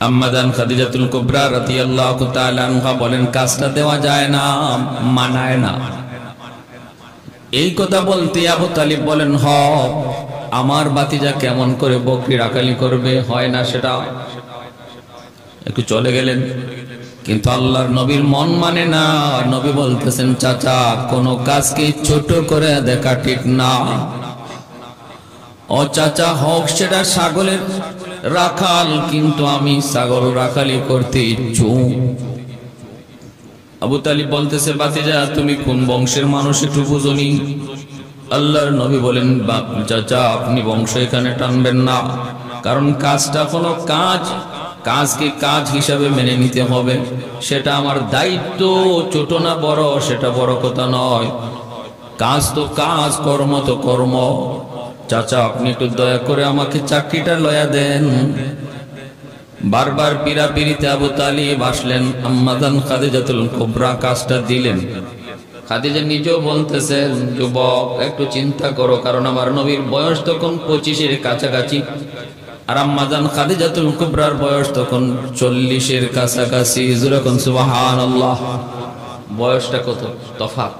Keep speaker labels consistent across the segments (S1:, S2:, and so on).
S1: আম্মাজান খাদিজাতুল কুবরা রাদিয়াল্লাহু তাআলা আনহা বলেন, কাজটা দেওয়া যায় না, মানায় না। এই কথা বলতে আবু তালিব বলেন, আমার বাতিজা কেমন করে বকরি রাখালি করবে, হয় না সেটা। একটু চলে গেলেন, কিন্তু আল্লাহর নবীর মন মানে না। নবী বলতেছেন, চাচা কোন কাজকে ছোট করে দেখা ঠিক না। ও চাচা, হোক সেটা ছাগলের রাখাল, কিন্তু আমি ছাগল রাখালি করতে ইচ্ছুক। আবু তালিব বলতেছে, বাতিজা তুমি কোন বংশের মানুষ একটু বুঝুনি। আল্লাহর নবী বলেন, চাচা আপনি বংশ এখানে টানবেন না, কারণ কাজটা কোনো কাজকে কাজ হিসাবে মেনে নিতে হবে। সেটা আমার দায়িত্ব, ছোট না বড় সেটা বড় কথা নয়। কাজ তো কাজ, কর্ম তো কর্ম। চাচা আপনি একটু দয়া করে আমাকে চাকরিটা লয়া দেন। বারবার পিরাপিরিতে আবু তালিব আসলেন, আম্মাজান খাদিজাতুল কুবরা কাজটা দিলেন। খাদিজা নিজেও বলতেছেন, যুবক একটু চিন্তা করো, কারণ আমার নবীর বয়স তখন 25-এর কাছাকাছি, আর আম্মাজান খাদিজাতুল কুবরার বয়স তখন 40-এর কাছাকাছি। যখন সুবহানাল্লাহ, বয়সটা কত তফাৎ।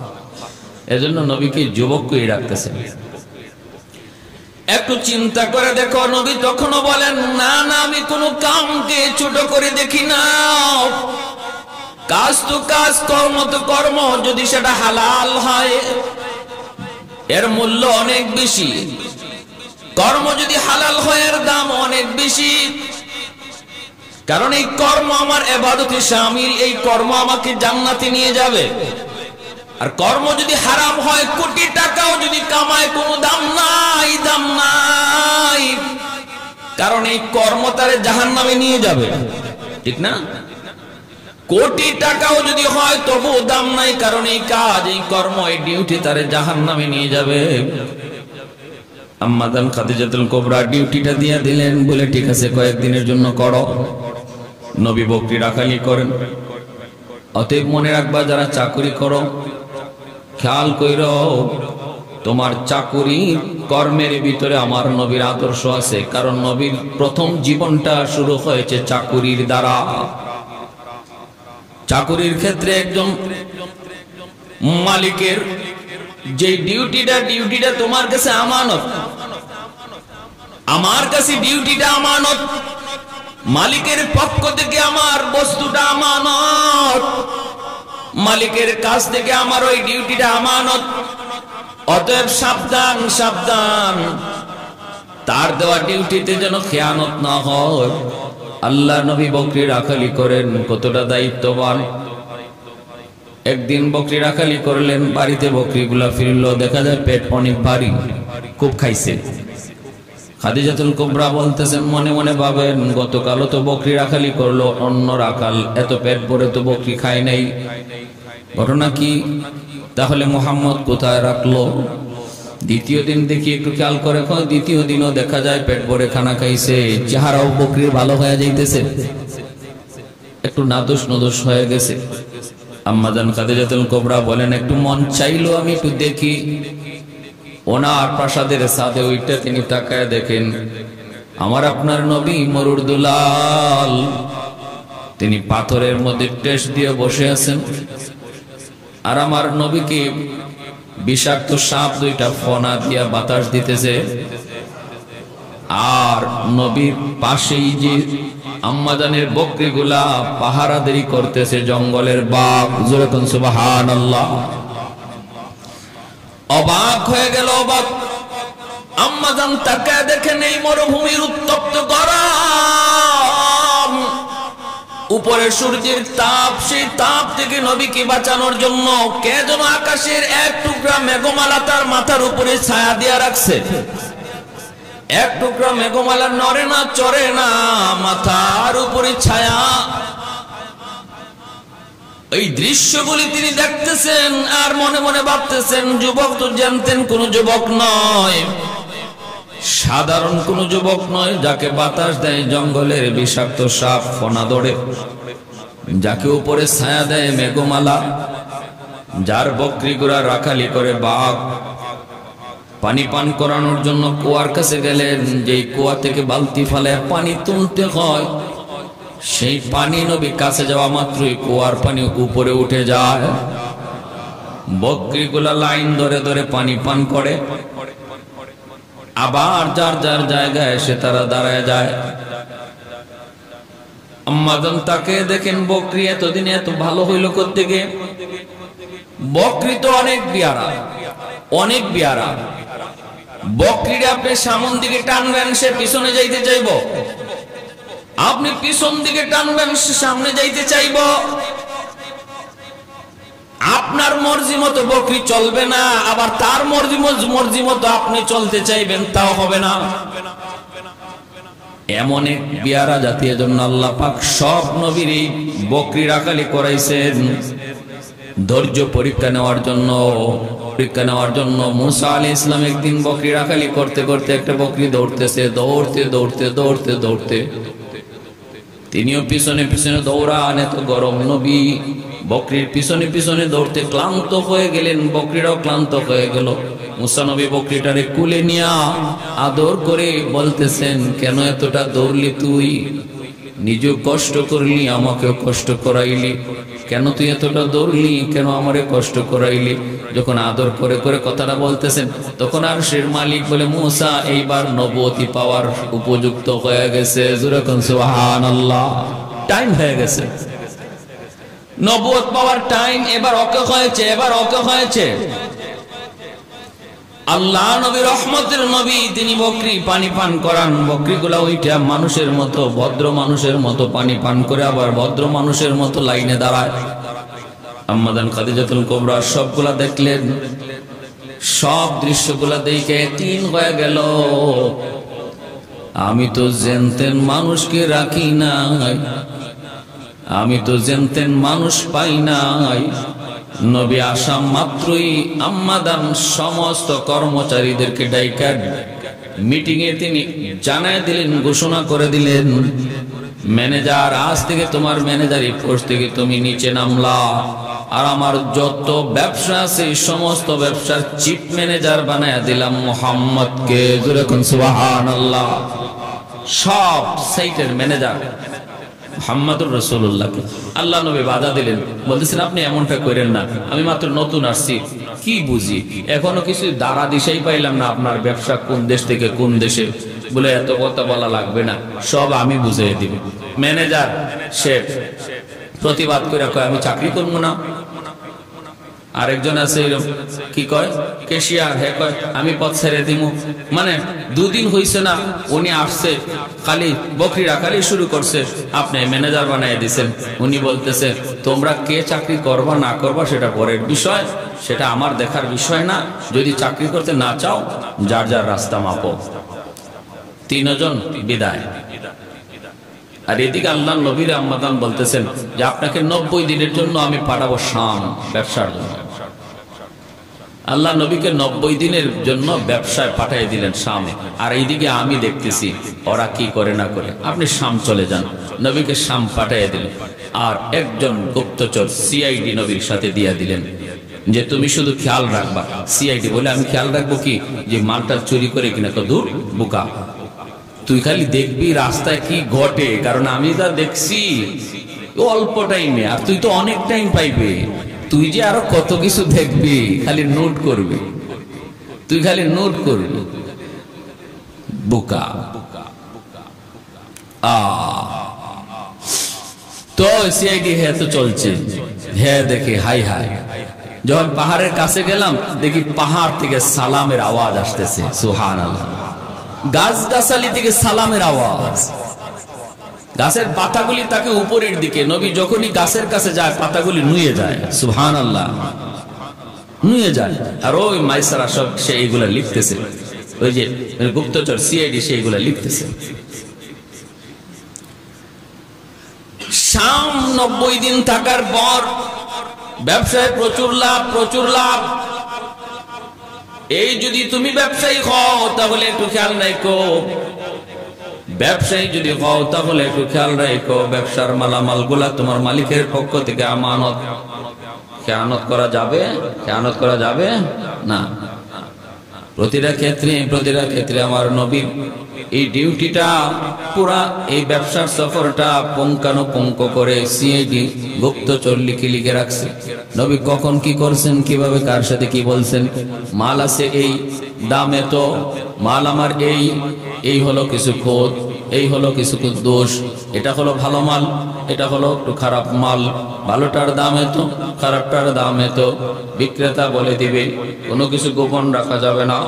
S1: এজন্য নবীকে যুবক কই রাখতেছেন। একটু চিন্তা করে দেখো, নবী তখনও বলেন, না না আমি কোনো কামকে ছোট করে দেখি না। কাজ তো কাজ, কর্ম তো কর্ম। যদি সেটা হালাল হয় এর মূল্য অনেক বেশি, কর্ম যদি হালাল হয় এর দাম অনেক বেশি। কারণ এই কর্ম আমার ইবাদতে শামিল, এই কর্ম আমাকে জান্নাতে নিয়ে যাবে। আর কর্ম যদি হারাম হয়, কোটি টাকাও যদি কামায়, কোনো দাম নাই, দাম নাই। কারণ এই কর্ম তারে জাহান্নামে নিয়ে যাবে, ঠিক না? কোটি টাকাও যদি হয় তবু দাম নাই, কারণ এই কাজ, এই কর্ম, এই ডিউটি তারে জাহান্নামে নিয়ে যাবে। আম্মাজান খাদিজাতুল কুবরা ডিউটিটা দিয়ে দিলেন, বলে ঠিক আছে কয়েকদিনের জন্য করো। নবী বকরি রাখালি করেন। অতএব মনে রাখবা, যারা চাকরি করো খেয়াল কইরো, তোমার চাকুরি কর্মের ভিতরে আমার নবীর আদর্শ আছে। কারণ নবীর প্রথম জীবনটা শুরু হয়েছে চাকুরির দ্বারা। চাকুরির ক্ষেত্রে একজন মালিকের যে ডিউটিটা তোমার কাছে আমানত, আমার কাছে ডিউটিটা আমানত, মালিকের পক্ষ থেকে আমার বস্তুটা আমানত, মালিকের কাছ থেকে আমার ওই ডিউটিটা আমানত। অতএব সাবধান, সাবধান, তার দেওয়া ডিউটিতে যেন খেয়ানত না হয়। আল্লাহ নবী বকরি রাখালি করেন, কতটা দায়িত্ববান। একদিন বকরি রাখালি করলেন, বাড়িতে বকরিগুলা ফিরল, দেখা যায় পেট অনেক ভারী, খুব খাইছে। খাদিজাতুল কুবরা বলতেছেন, মনে মনে ভাবেন, গতকালও তো বকরি রাখালি করলো অন্য রাখাল, এত পেট ভরে তো বকরি খায় নাই, ঘটনা কি? তাহলে মুহাম্মদ কোথায় রাখলো? দ্বিতীয় দিন দেখি, একটু খেয়াল করে, দ্বিতীয় দিনও দেখা যায় পেট ভরে খানা খাইছে, চেহারাও বকরির ভালো হয়ে যাইতেছে, একটু নাদুস নদুস হয়ে গেছে। আম্মাজান খাদিজাতুল কুবরা বলেন, একটু মন চাইলো আমি একটু দেখি। ওনার প্রাসাদের ছাদে ওইটা তিনি তাকায় দেখেন, আমার আপনার নবী মরুর দুলাল, তিনি পাথরের মধ্যে টেস দিয়ে বসে আছেন। আর আমার নবীকে বিষাক্ত সাপ দুইটা ফনা দিয়া বাতাস দিতেছে। আর নবীর পাশেই যে আম্মাজানের বকরিগুলা পাহারাদারি করতেছে জঙ্গলের বাঘ। যেরকম সুবহানাল্লাহ। অবাক হয়ে গেল, অবাক। আম্মাজান তাকায় দেখেন এই মরুভূমির উত্তপ্ত গরম, উপরে সূর্যের তাপ, সেই তাপ থেকে নবীকে বাঁচানোর জন্য কে যেন আকাশের এক টুকরা মেঘমালা তার মাথার উপরে ছায়া দিয়ে রাখছে। এক টুকরা মেঘমালা নড়ে না, চড়ে না, মাথার উপরে ছায়া। এই দৃশ্যগুলি তিনি দেখতেছেন আর মনে মনে ভাবতেছেন, যুবক তো জানতেন কোন যুবক নয়, সাধারণ কোন যুবক নয়, যাকে বাতাস দেয় জঙ্গলের বিষাক্ত সাপ ফনা ধরে, যাকে উপরে ছায়া দেয় মেঘমালা, যার বকরিগুলা রাখালি করে বাঘ। পানি পান করানোর জন্য কুয়ার কাছে গেলেন, যেই কুয়া থেকে বালতি ফালে পানি তুলতে হয়, সেই পানি নবী কাছে যাওয়া মাত্রই কুয়ার পানি উপরে উঠে যায়। বকরিগুলা লাইন ধরে ধরে পানি পান করে, আবার যার যার জায়গায় এসে তারা দাঁড়ায় যায়। আম্মাজান তাকে দেখেন, বকরি এতদিন এত ভালো হইল কোত্থেকে? বকরি তো অনেক বিয়ারা, অনেক বিয়ারা। বকরিটা আপনি সামন দিকে টানবেন, সে পিছনে যাইতে চাইব। আপনি পিছন দিকে টানবেন, সে সামনে যাইতে চাইব। আপনার মর্জি মতো বকরি চলবে না, আবার তার মর্জি মতো আপনি চলতে চাইবেন, তাও হবে না। এমন এক বিয়ারা জাতীয় জন্য আল্লাহ পাক সব নবীর এই বকরি রাখালি করাইছেন ধৈর্য পরীক্ষা নেওয়ার জন্য। মুসা আলাইহিস সালাম একদিন বকরি রাখালি করতে করতে একটা বকরি দৌড়তেছে, দৌড়তে তিনিও পিছনে পিছনে দৌড়ান। এত গরম, নবী বকরির পিছনে পিছনে দৌড়তে ক্লান্ত হয়ে গেলেন, বকরিটাও ক্লান্ত হয়ে গেল। মুসা নবী বকরিটারে কুলে নিয়া আদর করে বলতেছেন, কেন এতটা দৌড়লি তুই? নিজেও কষ্ট করলি, আমাকেও কষ্ট করাইলি, কেন তুই এতটা দৌড়লি? কেন আমারে কষ্ট করাইলি? যখন আদর করে করে কথাটা বলতেছেন, তখন আর আরশের মালিক বলে, মুসা এইবার নবুয়তি পাওয়ার উপযুক্ত হয়ে গেছে। যখন সুবহানাল্লাহ, টাইম হয়ে গেছে, নবুয়ত পাওয়ার টাইম এবার ওকে হয়েছে। আল্লাহ নবী, রহমতের নবী, তিনি বকরি পানি পান করান। বকরিগুলা ওইটা মানুষের মতো, ভদ্র মানুষের মতো পানি পান করে আবার ভদ্র মানুষের মতো লাইনে দাঁড়ায়। আম্মাজান খাদিজাতুল কুবরা সবগুলা দেখলেন, সব দৃশ্যগুলা দেখে তিন হয়ে গেল, আমি তো জেনতেন মানুষকে রাখি নাই, আমি তো জেনতেন মানুষ পাই নাই। নবী আসা মাত্রই আম্মাদান সমস্ত কর্মচারীদেরকে ডাইকা মিটিং এ তিনি জানায় দিলেন, ঘোষণা করে দিলেন, ম্যানেজার, আজ থেকে তোমার ম্যানেজারি পোস্ট থেকে তুমি নিচে নামলা, আর আমার যত ব্যবসা আছে সমস্ত ব্যবসার চিফ ম্যানেজার বানায়া দিলাম মুহাম্মদকে। সুবহানাল্লাহ, সব সাইটের ম্যানেজার মুহাম্মদুর রাসূলুল্লাহকে। আল্লাহ নবী বাধা দিলেন, বলতেছেন, আপনি এমনটা করেন না, আমি মাত্র নতুন আসছি, কি বুঝি, এখনো কিছু দ্বারা দিশাই পাইলাম না আপনার ব্যবসা কোন দেশ থেকে কোন দেশে। বলে, এত কথা বলা লাগবে না, সব আমি বুঝিয়ে দিব। ম্যানেজার সে প্রতিবাদ করে কয়, আমি চাকরি করবো না। আরেকজন আছে কি কয়, কেশিয়ার, হে কয় আমি পথ ছেড়ে দিব। মানে দুদিন হইছে না, উনি আসছে, খালি বকরি রাখালি শুরু করছে, আপনি ম্যানেজার বানাই দিছেন। উনি বলতেছে, তোমরা কে চাকরি করবা না করবা সেটা পরের বিষয়, সেটা আমার দেখার বিষয় না। যদি চাকরি করতে না চাও, যার যার রাস্তা মাপো। তিনজন বিদায়। আর এদিকে আল্লাহ নবীর আম্মাদান বলতেছেন যে আপনাকে 90 দিনের জন্য আমি পাঠাবো শাম ব্যবসার জন্য। আল্লাহ নবীকে 90 দিনের জন্য ব্যবসায় পাঠিয়ে দিলেন শামে। আর এইদিকে আমি দেখতেছি ওরা কি করে না করে, আপনি শাম চলে যান। নবীকে শাম পাঠিয়ে দিলেন। আর একজন গুপ্তচর সিআইডি নবীর সাথে দিয়ে দিলেন যে তুমি শুধু খেয়াল রাখবা। সিআইডি বলে, আমি খেয়াল রাখবো কি যে মালটা চুরি করে কিনা? তো দূর বোকা, তুই খালি দেখবি রাস্তায় কি ঘটে, কারণ আমি যা দেখছি অল্প টাইমে, আর তুই তো অনেক টাইম পাইবে। তুই যে আরো কত কিছু দেখবি, খালি নোট করবি, তুই খালি নোট করবি, বোকা। তো সিআইডি হ্যাঁ তো চলছে, হ্যাঁ দেখে হাই হাই। যখন পাহাড়ের কাছে গেলাম, দেখি পাহাড় থেকে সালামের আওয়াজ আসতেছে। সুবহানাল্লাহ, গাছ গাছালি থেকে সালামের আওয়াজ। গাছের পাতাগুলি তাকে উপরের দিকে। নবী যখনই গাছের কাছে যায়, পাতাগুলি নুয়ে যায়। সুবহানাল্লাহ, নুয়ে যায়। আর ওই মাইসারা সব সে এইগুলা লিখতেছে, ওই যে গুপ্তচর সিআইডি সে এইগুলা লিখতেছে। শাম 90 দিন থাকার পর ব্যবসায় প্রচুর লাভ। এই যদি তুমি ব্যবসায়ী হও তাহলে একটু খেয়াল রাখো, ব্যবসার মালামাল গুলা তোমার মালিকের পক্ষ থেকে খেয়ানত করা যাবে না। প্রতিটা ক্ষেত্রে আমার নবীর এই ডিউটিটা পুরা এই ব্যবসার সফরটা পুঙ্খানুপুঙ্খ করে সিআইডি গুপ্তচর লিখে রাখছে। নবী কখন কি করছেন, কিভাবে কার সাথে কি বলছেন, মাল আছে এই দাম এত, মাল আমার এই হলো কিছু খোদ, এই হলো কিছু দোষ, এটা হলো ভালো মাল, এটা হলো একটু খারাপ মাল, ভালোটার দাম এত, খারাপটার দাম এত। বিক্রেতা বলে দিবে, কোনো কিছু গোপন রাখা যাবে না,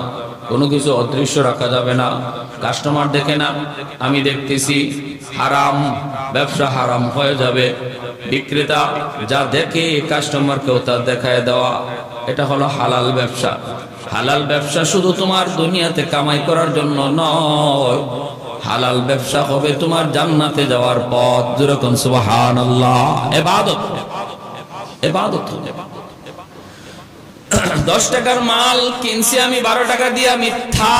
S1: কোনো কিছু অদৃশ্য রাখা যাবে না। কাস্টমার দেখে না, আমি দেখতেছি, হারাম ব্যবসা হারাম হয়ে যাবে। বিক্রেতা যা দেখে কাস্টমারকেও তা দেখায় দেওয়া, এটা হলো হালাল ব্যবসা। হালাল ব্যবসা শুধু তোমার দুনিয়াতে কামাই করার জন্য নয়, হালাল ব্যবসা হবে তোমার জান্নাতে যাওয়ার পথ। যেরকম সুবহানাল্লাহ, ইবাদত। 10 টাকার মাল কিনছি আমি 12 টাকা দিয়ে, মিথ্যা।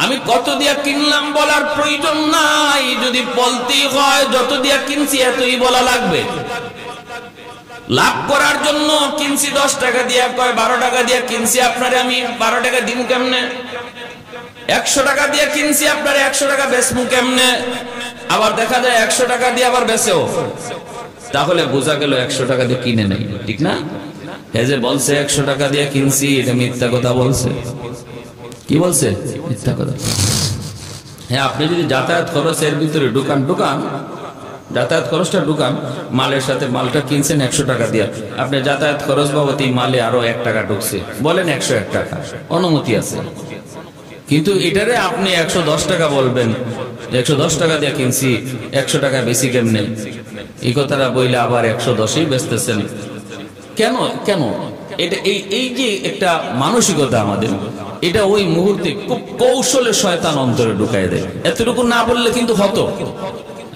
S1: আমি কত দিয়া কিনলাম বলার প্রয়োজন নাই, যদি বলতেই হয় যত দিয়া কিনছি এতই বলা লাগবে। লাভ করার জন্য কিনছি 10 টাকা দিয়া, কয় 12 টাকা দিয়া কিনছি, আপনারে আমি 12 টাকা দিন কেমনে? 100 টাকা দিয়ে কিনছি, আপনারে 100 টাকা বেচমু কেমনে? আবার দেখা যায় 100 টাকা দিয়ে আবার বেচেও, তাহলে বোঝা গেল 100 টাকা দিয়ে কিনে নেই, ঠিক না? এই যে বলছে 100 টাকা দিয়ে কিনছি, এটা মিথ্যা কথা বলছে। কি বলছে? মিথ্যা কথা। হ্যাঁ, আপনি যদি যাতায়াত খরচের ভিতরে ঢুকান, যাতায়াত খরচটা ঢুকান, মালের সাথে মালটা কিনছেন 100 টাকা দিয়ে, আপনি যাতায়াত খরচ বাবদ এই মালে আরো 1 টাকা ঢুকছে, বলেন 101 টাকা, অনুমতি আছে। কিন্তু এটারে আপনি 110 টাকা বলবেন, 110 টাকা দিয়ে কিনছি, 100 টাকা বেশি কেমনে? এই কথাটা বইলে আবার 110ই বেচতেছেন কেন? এটা এই যে একটা মানসিকতা আমাদের, এটা ওই মুহূর্তে খুব কৌশলে শয়তান অন্তরে ঢুকাই দেয়। এতটুকু না বললে কিন্তু হতো।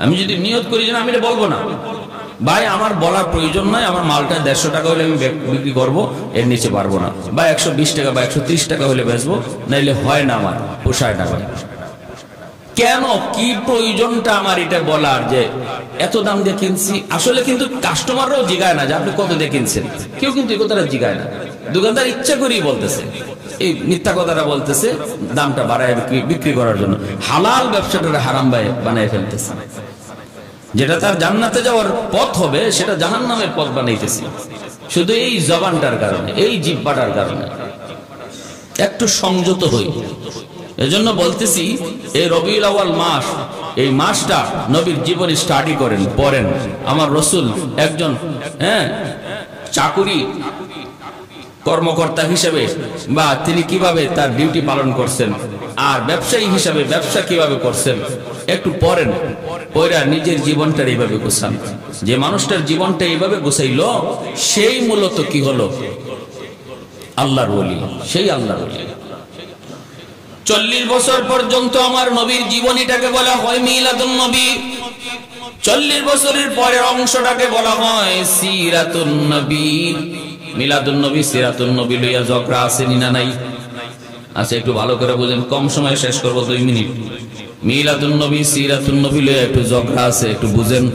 S1: আমি যদি নিয়ত করি যে আমি এটা বলবো না, ভাই আমার বলার প্রয়োজন নয়, আমার মালটা 150 টাকা হলে আমি বিক্রি করবো, এর নিচে পারবো না, বা 120 টাকা বা 130 টাকা হলে বেচবো, নাইলে হয় না, আমার পোষায় না। কেন, কি প্রয়োজনটা আমার এটা বলার যে এত দাম দিয়ে কিনছি? আসলে কিন্তু কাস্টমাররাও জিগায় না যে আপনি কত দিয়ে কিনছেন, কেউ কিন্তু এই কথাটা জিগায় না। দোকানদার ইচ্ছা করেই বলতেছে, এই মিথ্যা কথাটা বলতেছে দামটা বাড়ায় বিক্রি করার জন্য। হালাল ব্যবসাটা হারাম বানায় ফেলতেছে। যেটা তার জান্নাতে যাওয়ার পথ হবে, সেটা জাহান্নামের পথ বানাইতেছে, শুধু এই জবানটার কারণে, এই জিহ্বাটার কারণে। একটু সংযত হই। এজন্য বলতেছি, এই রবিউল আউয়াল মাস, এই মাসটা নবীর জীবনী স্টাডি করেন, পড়েন। আমার রাসূল একজন চাকুরি কর্মকর্তা হিসেবে বা তিনি কিভাবে তার ডিউটি পালন করছেন, আর ব্যবসায়ী হিসেবে ব্যবসা কিভাবে করছেন, একটু পড়েন। পড়া নিজের জীবনটা এইভাবে গোছান। যে মানুষটার জীবনটা এইভাবে গোছাইলো, সেই মূলত কি হলো? আল্লাহর ওলি, সেই আল্লাহর ওলি। 40 বছর পর্যন্ত আমার নবীর জীবনীটাকে বলা হয় মিলাদুন নবী। 40 বছরের পরের অংশটাকে বলা হয় সিরাতুন নবী। মিলাদুন নবী, সিরাতুন নবী লইয়া ঝগড়া আছে না নাই? আচ্ছা, একটু ভালো করে বুঝেন, কম সময় শেষ করব, 2 মিনিট। মিলাদুন নবী, সিরাতুন নবী লইয়া একটু ঝগড়া আছে, একটু বুঝেন।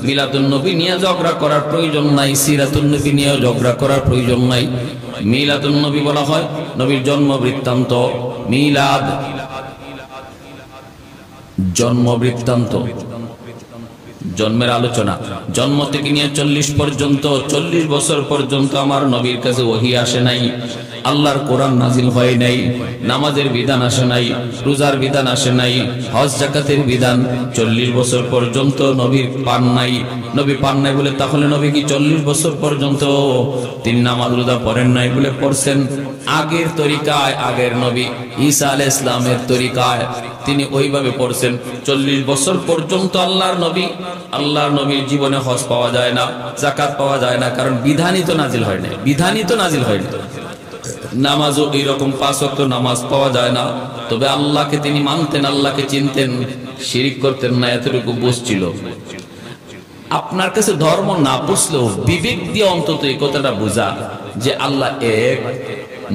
S1: মিলাদুন নবী নিয়ে ঝগড়া করার প্রয়োজন নাই, সিরাতুন নবী নিয়ে ঝগড়া করার প্রয়োজন নাই। মিলাদুন নবী বলা হয় নবীর জন্ম বৃত্তান্ত। মিলাদ, জন্ম বৃত্তান্ত, জন্মের আলোচনা। জন্ম থেকে নিয়ে 40 পর্যন্ত, 40 বছর পর্যন্ত আমার নবীর কাছে ওহী আসে নাই, আল্লাহর কোরআন নাজিল হয় নাই, নামাজের বিধান আসে নাই, রোজার বিধান আসে নাই, হজ যাকাতের বিধান 40 বছর পর্যন্ত নবীর পান নাই। নবী পান নাই বলে তাহলে নবী কি 40 বছর পর্যন্ত তিনি নামাজ রোজা পড়েন নাই বলে পড়ছেন? আগের তরিকায়, আগের নবী ঈসা আলাইহিস সালামের তরিকায় তিনি ওইভাবে পড়ছেন। 40 বছর পর্যন্ত আল্লাহর নবীর জীবনে হজ পাওয়া যায় না, যাকাত পাওয়া যায় না, কারণ বিধানিত নাজিল হয় না, বিধানিত নাজিল হয় না। নামাজও এইরকম 5 ওয়াক্ত নামাজ পাওয়া যায় না। তবে আল্লাহকে তিনি মানতেন, আল্লাহকে চিনতেন, শিরিক করতেন না, এতটুকু বুঝছিল। আপনার কাছে ধর্ম না বুঝলেও বিবেক দিয়ে অন্তত এই কথাটা বোঝা যে আল্লাহ এক,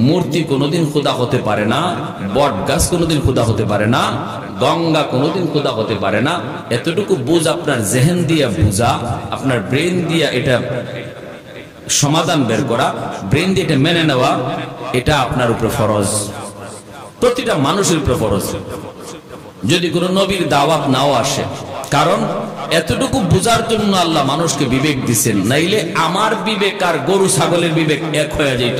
S1: মূর্তি কোনোদিন খোদা হতে পারে না, বট গাছ কোনোদিন খোদা হতে পারে না, গঙ্গা কোনোদিন খোদা হতে পারে না। এতটুকু বুঝ আপনার জেহেন দিয়া বুঝা, আপনার ব্রেন দিয়া এটা সমাধান বের করা, ব্রেন দিয়ে এটা মেনে নেওয়া, এটা আপনার উপরে ফরজ, প্রতিটা মানুষের উপরে ফরজ। যদি কোনো নবীর দাওয়াত নাও আসে, কারণ এতটুকু বুঝার জন্য আল্লাহ মানুষকে বিবেক দিচ্ছেন, নাইলে আমার বিবেক আর গরু ছাগলের বিবেক এক হয়ে যেত।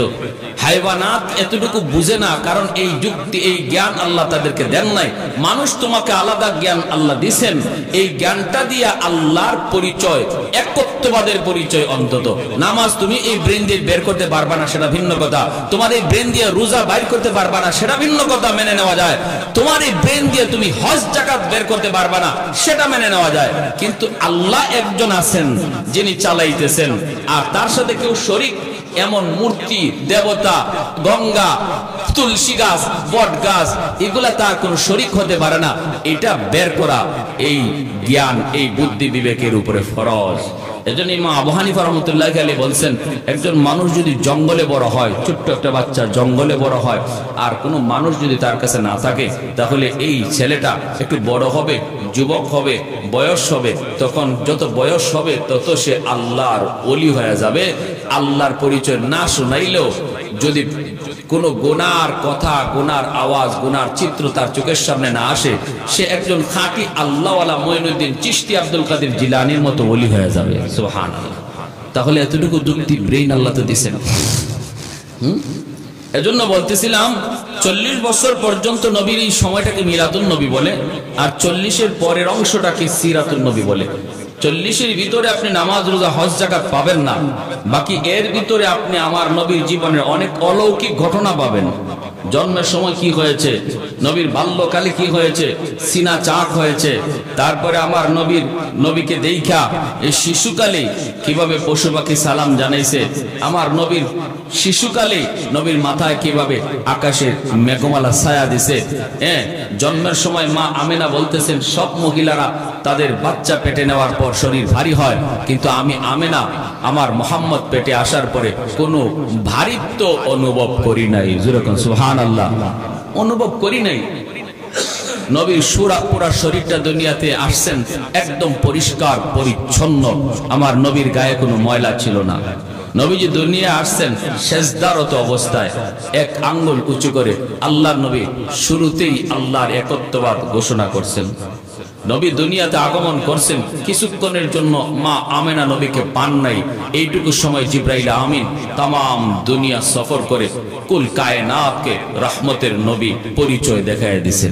S1: হাইওয়ানাত এতটুকু বুঝে না, কারণ এই যুক্তি, এই জ্ঞান আল্লাহ তাদেরকে দেন নাই। মানুষ তোমাকে আলাদা জ্ঞান আল্লাহ দিচ্ছেন, এই জ্ঞানটা দিয়ে আল্লাহর পরিচয়, একত্ববাদের পরিচয়। অন্তত নামাজ তুমি এই ব্রেন দিয়ে বের করতে পারবা না, সেটা ভিন্ন কথা। তোমার এই ব্রেন দিয়ে রোজা বাইর করতে পারবা না, সেটা ভিন্ন কথা, মেনে নেওয়া যায়। তোমার এই ব্রেন দিয়ে তুমি হজ যাকাত বের করতে পারবা না, সেটা মেনে নেওয়া যায়। কিন্তু আল্লাহ একজন আছেন যিনি চালাইতেছেন, আর তার সাথে কেউ শরীক, এমন মূর্তি, দেবতা, গঙ্গা, তুলসী গাছ, বট গাছ, এগুলা তার কোন শরীক হতে পারে না। এটা বের করা এই জ্ঞান, এই বুদ্ধি বিবেকের উপরে ফরজ। এজন্য ইমাম আবু হানিফা রাহমাতুল্লাহি আলাইহি বলছেন, একজন মানুষ যদি জঙ্গলে বড় হয়, ছোট্ট একটা বাচ্চা জঙ্গলে বড় হয়, আর কোনো মানুষ যদি তার কাছে না থাকে, তাহলে এই ছেলেটা একটু বড় হবে, যুবক হবে, বয়স হবে, তখন যত বয়স হবে তত সে আল্লাহর ওলি হয়ে যাবে। আল্লাহর পরিচয় না শোনাইলেও যদি কোনো গুনার কথা, গুনার আওয়াজ, গুনার চিত্র তার চোখের সামনে না আসে, সে একজন খাঁটি আল্লাহওয়ালা মঈনুদ্দিন চিশতি আব্দুল কাদের জিলানীর মতো ওলি হয়ে যাবে। সুবহানাল্লাহ। তাহলে এতটুকু যুক্তি ব্রেইন আল্লাহ তো দিছেন। এজন্য বলতেছিলাম 40 বছর পর্যন্ত নবীর এই সময়টাকে মিলাদুন নবী বলে, আর 40-এর পরের অংশটাকে সিরাতুন নবী বলে। 40-এর ভিতরে আপনি নামাজ, রোজা, হজ, যাকাত পাবেন না। বাকি এর ভিতরে আপনি আমার নবীর জীবনের অনেক অলৌকিক ঘটনা পাবেন। জন্মের সময় কি হয়েছে, নবীর বাল্যকালে কি হয়েছে, সিনা চাক হয়েছে, তারপরে আমার নবীকে দেখা এই শিশুকালে কিভাবে পশু পাখি সালাম জানাইছে, আমার নবীর শিশুকালে নবীর মাথায় কিভাবে আকাশের মেঘমালা ছায়া দিছে। জন্মের সময় মা আমেনা বলতেছেন, সব মহিলারা তাদের বাচ্চা পেটে নেওয়ার পর শরীর ভারী হয়, কিন্তু আমি আমেনা আমার মোহাম্মদ পেটে আসার পরে কোনো ভারিত্ব অনুভব করি নাই। যেরকম সুবহানাল্লাহ, অনুভব করি নাই। নবীর পুরা শরীরটা দুনিয়াতে আসছেন একদম পরিষ্কার পরিচ্ছন্ন, আমার নবীর গায়ে কোনো ময়লা ছিল না। নবীজি দুনিয়া আসছেন সেজদারত অবস্থায়, এক আঙ্গুল উঁচু করে। আল্লাহর নবী শুরুতেই আল্লাহর একত্ববাদ ঘোষণা করছেন। নবী দুনিয়াতে আগমন করছেন, কিছুক্ষণের জন্য মা আমেনা নবীকে পান নাই। এইটুকু সময় জিবরাইল আমিন তামাম দুনিয়া সফর করে কুল কায়নাতকে রহমতের নবী পরিচয় দেখায় দিয়েছেন।